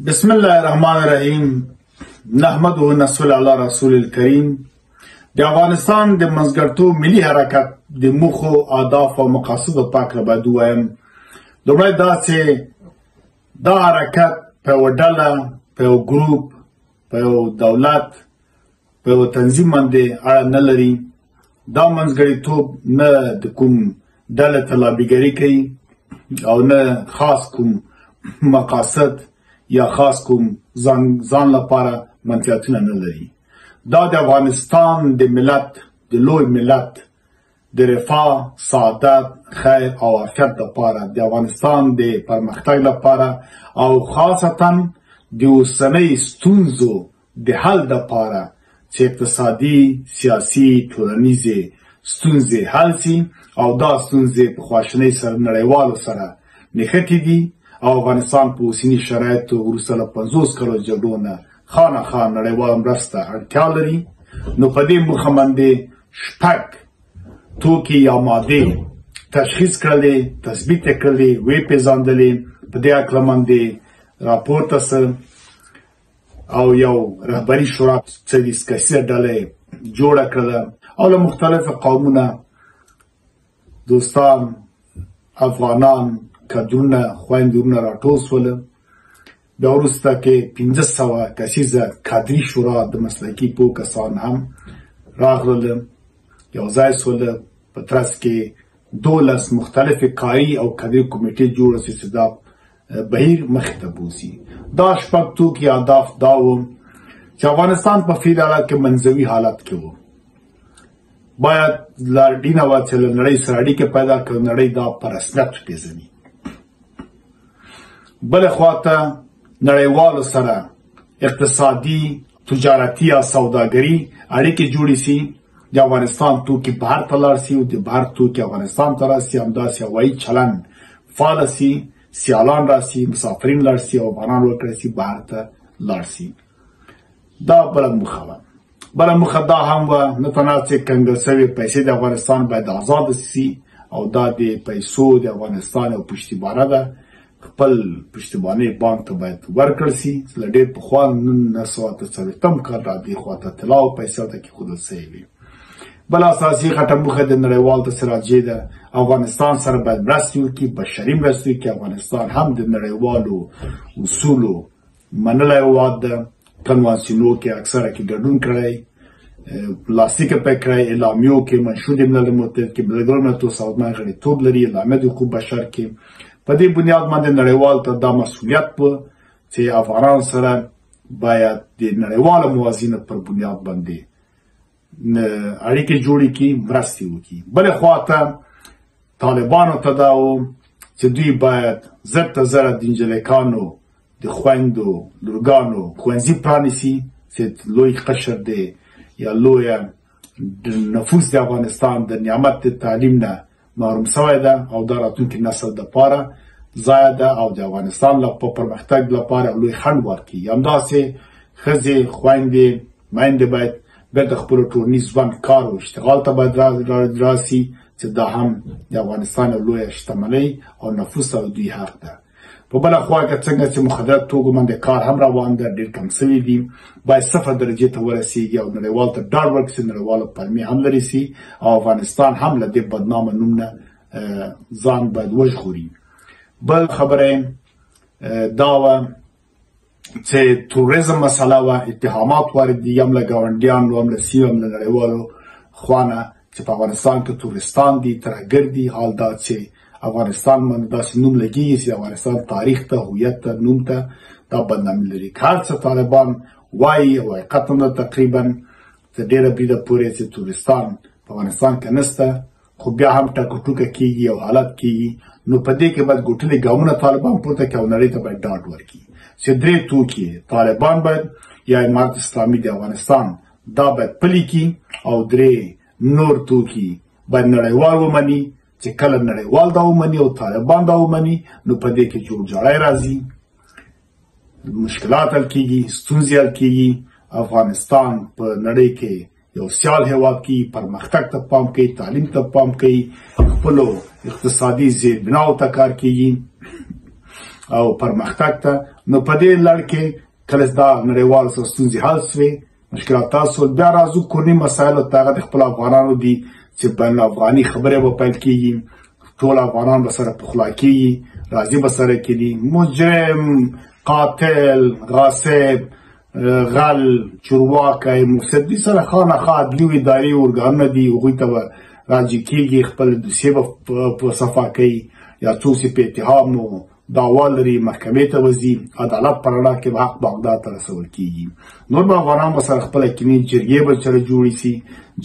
بسم الله الرحمن الرحیم نحمده و نصلی علی رسول الکریم. د افغانستان د منځګړیتوب ملي حرکت د موخو، اهداف او مقاصدو په اړه باید ووایم. لومړی دا چې دا حرکت په یوه ډله، په یو ګروپ، په یو دولت، په یو تنظیم باندې اړه نه لري. دا منځګړیتوب نه د کوم ډلې ته لابیګري کوي او نه خاص کوم مقاصد یا خاص کوم ځان لپاره منفعتونه نه لري. دا د افغانستان د ملت، د لوی ملت د رفاه، سعادت، خیر او عافیت لپاره، د افغانستان د پرمختګ لپاره او خاصتا د اوسنۍ ستونزو د حل لپاره چې اقتصادي، سیاسي، ټولنیزې ستونزې حل سي او دا ستونزې په خواشینۍ سره نړیوالو سره نښتې دي او افغانستان په اوسني شرایطو وروسته له 50 کالو جګړو نه خامخا نړیواله مرسته اړتیا لري. نو په دې موخه باندې شپږ توکي یا مادې تشخیص کړلې، تثبیت یې کړلې، ویې پېژندلې. په دې هکله باندې راپورته سه او یو رهبري شورا 30 کسیزه ډله جوړه کړله او له مختلفو قومونه دوستان، افغانان، کدرونه، خویندورونه راټول سوله. بیا وروسته کې 1500 کسیزه کادري شورا د مسلکي پوه کسان هم راغلل، یو ځای سوله. په ترڅ کې 12 مختلفې کاري او کادري کمیټې جوړه سي چې دا بهیر مخې ته بوځي. دا شپږ توکي اهداف دا و چې افغانستان په فعلي حالت کې منزوي حالت کې و. باید لاډینه وه چې له نړۍ سره اړیکې پیدا کړي، نړۍ دا په رسمیت وپېژني. بله خواته نړیوالو سره اقتصادي، تجارتي یا سوداګري اړیکې جوړې سي. د افغانستان توکي بهر ته لاړ سي او د بهر توکي افغانستان ته راسي. همداسې هوایي چلند فعاله سي، سیالان راسي، مسافرین لاړ سي او افغانان وکړی سي بهر ته لاړ سي. دا بله موخه وه. بله موخه دا هم وه نه تنها چې کنګل سوي پیسې د افغانستان باید آزاده سي او دا د پیسو د افغانستان یو پشتیبانه ده، خپل پشتیبانۍ بانک ته باید ورکړل سي. له ډېر پخوا 1940 کال را دې خواته طلا او پیسې ورته کېښودل سوي وي. بله اساسي غټه موخه د نړیوال تسراجي ده. افغانستان سره باید مرستې وکړي، بشري مرستې وکړي. افغانستان هم د نړیوالو اصولو منلی هېواد ده. کنوانسیونو کې اکثره کې ګډون کړی، لاسلیک یې پرې کړی، اعلامیو کې منشور د ملل متحد کې ملګرو ملتونو سازمان غړیتوب لري، اعلامیه د حقوقو بشر کې. په دې بنیاد باندې نړیوال ته دا مسؤلیت و چې افغانان سره باید د نړیواله موازینو پر بنیاد باندې اړیکې جوړې کړي، مرستې وکړي. بلې خواته طالبانو ته دا و چې دوی باید زر ته زره د نجلیکانو، د خویندو، لورګانو ښوونځي پرانیسي چې لوی قشر دی یا لویه نفوس د افغانستان د نعمت د تعلیم نه محروم سوی ده او دا راتلونکي نسل دپاره ضایع ده او د افغانستان په پرمختګ لپاره لوی خنډ ورکړي. همداسې ښځې، خویندې، میندې باید بیرته خپلو ټولنیز ژوند، کار او اشتغال ته باید راسي چې دا هم د افغانستان یو لویه شتمنۍ او نفوس او دوی حق ده. په بله خوا کې څنګه چې مخدرات توکو باندې کار هم روان ده، ډېر کم سوي دي، باید 0 درجې ته ورسېږي او نړیوال ته ډاډ ورکړي چې نړیواله پلمې هم لرې سي او افغانستان هم له دې بدنامه نوم نه ځان باید وژغوري. بل خبره دا وه چې توریزم مسله وه، اتهامات وارد دي هم له ګاونډیانو، هم له سیمې، هم له نړیوالو خوا نه چې په افغانستان کې تورستان دي، ترهګر دي. حال دا چې افغانستان باندې داسې نوم لګېږي چې افغانستان تاریخ ته، هویت ته، نوم ته دا بدنامي لري. که هر څه طالبان وایي او حقیقت هم ده تقریبا تر ډېره بریده پورې چې تورستان په افغانستان کې نشته، خو بیا هم ټکه ټوکه کېږي او حالت کېږي. نو په دې کې باید ګوټلي ګامونه طالبان پورته کړي او نړۍ ته باید ډاډ ورکړي چې 3 توکي طالبان باید یا امارت اسلامي د افغانستان دا باید پلي کړي او 3 نور توکي باید نړیوال ومني. چې کله نړیوال دا ومني او طالبان دا ومني نو په دې کې جوړجاړی راځي، مشکلات حل کېږي، ستونزې حل کېږي. افغانستان په نړۍ کې یو سیال هېواد کې پرمختګ ته پام کوي، تعلیم ته پام کوي، خپلو اقتصادي زیربناو ته کار کېږي او پرمختګ ته. نو په دې لړ کې کله دا نړیوال سره ستونزې حل سوې، مشکلات تاسو بیا راځو کورني مسایلو ته. هغه د خپل افغانانو دي چې بین افغاني خبرې به پیل کېږي، ټول افغانان به سره پخلا کېږي، راضي به سره کېږي. مجرم، قاتل، غاصب، غل، چورواکی، مفسد دي سره خامخا عدلي او اداري ارګانونه دي، هغوی ته به راجع کېږي، خپل دوسیې به په صفا کوي، یا څوک چې په اتهام مو دعوا لري محکمې ته وځي، عدالت په رڼا کې به حق بغداد ته رسول کېږي. نور به افغانان به سره خپله کینې جرګې به سره جوړې سي،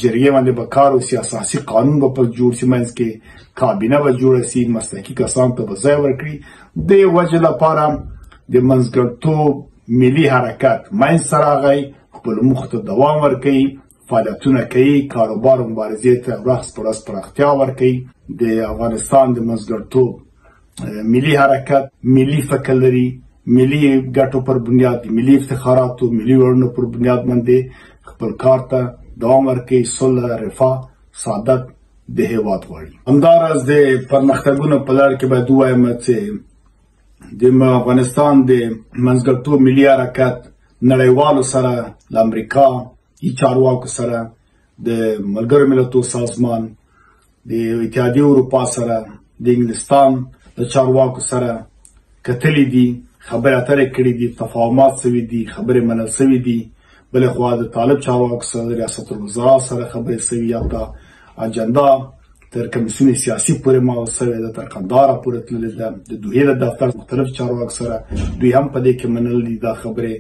جرګې باندې به کار وسي، اساسي قانون به پکې جوړ سي، منځ کې کابینه به جوړه سي، مسلکي کسانو ته به ځای ورکړي. دې وجې لپاره د منځګړیتوب ملي حرکت منځته راغی، خپلو موخو ته دوام ورکوي، فعالیتونه کوي، کاروبار مبارزې ته ورځ په ورځ پراختیا ورکوي. د افغانستان د منځګړیتوب ملي حرکت ملي فکر لري، ملي ګټو پر بنیاد، ملي افتخاراتو، ملي وړاندو پر بنیاد باندې خپل کار ته دوام ورکوي. صلح، رفاه، سعادت د هېواد غواړي. همداراز د پرمختګونو په لړ کې باید ووایم چې د افغانستان د منځګړیتوب ملي حرکت نړیوالو سره، له امریکا چارواکو سره، د ملګرو ملتونو سازمان، د اتحادیې اروپا سره، د انګلستان د چارواکو سره کتلي دي، خبرې اترې کړي دي، تفاهمات سوي دي، خبرې منل سوي دي. بلې خوا د طالب چارواکو سره، د ریاست الوزرا سره خبرې سوي، یا دا اجنډا تر کمیسیون سیاسي پورې ماوه سوې ده، تر قندهاره پورې تللې ده. د دوحې د دفتر مختلف چارواکو سره دوی هم په دې کې منلي دا خبرې.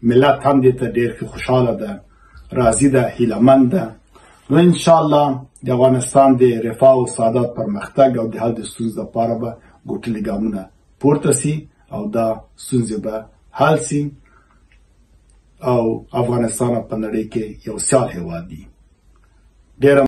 ملت هم دې ته ډېر خوشحاله ده، راضي ده، هیلهمند ده. نو انشاءالله د افغانستان د رفاه او سعادت، پرمختګ او د حل د ستونزو لپاره به ګوټلي ګامونه پورته سي او دا ستونزې به حل سي او افغانستان په نړۍ کې یو سیال هېواد وي. ډېره